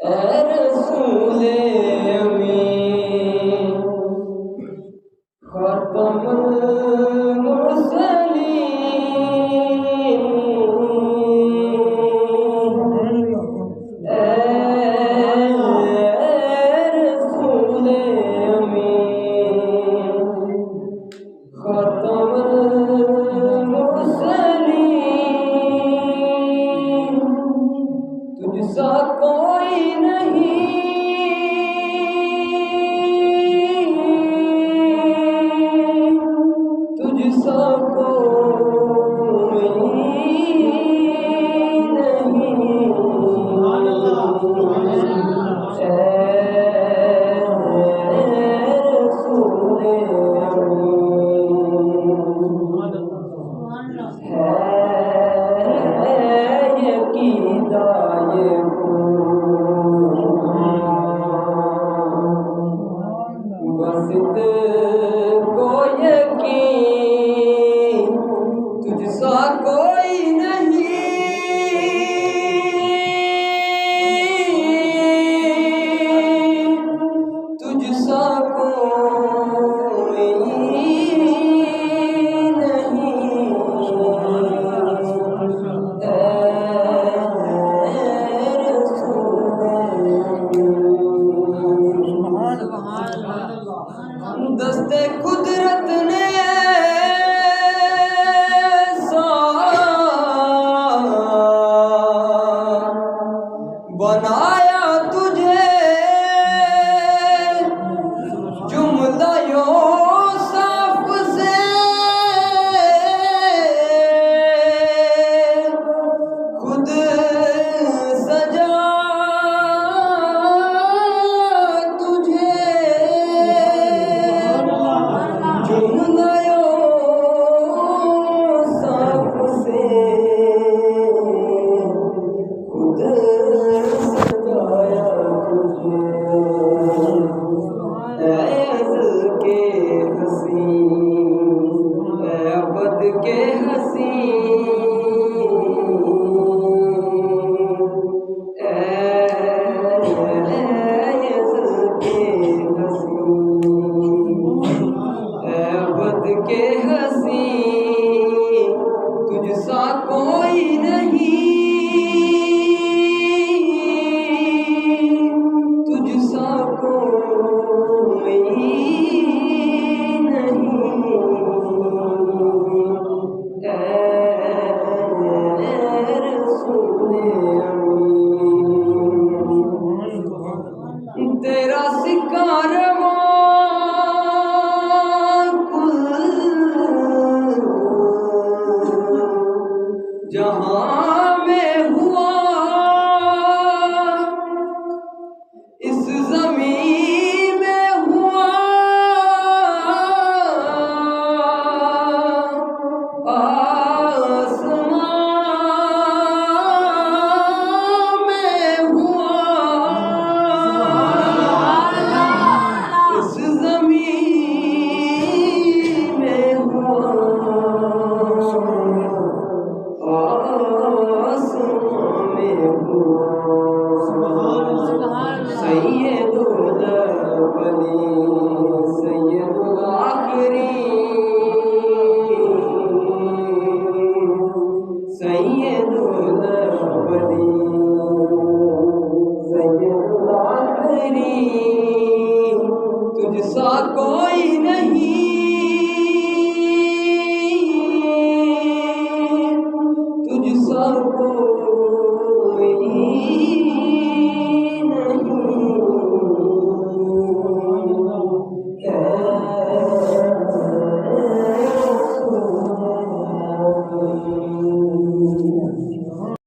ए रसूले अमीन खत्मुल मुरसलीन ए रसूले अमीन खत्मुल मुरसलीन तुझसा कोई नहीं तुझसा कोई नहीं रसूले है यकीदा ये बस को यकीन तुझसा कोई नहीं तुझसा कोई दस्ते कुदरत ने बनाया तुझे जुमला साफ से खुद सजा के हसी के हसी तुझसा कोई नहीं तुझसा कोई तेरा शिकार जहां में हुआ इस ज़मीन में हुआ आसमान में हुआ इस ज़मीन में हुआ सैयदुल अव्वलीन सैयदुल आखिरीन सैयदुल अव्वलीन सैयदुल आखिरीन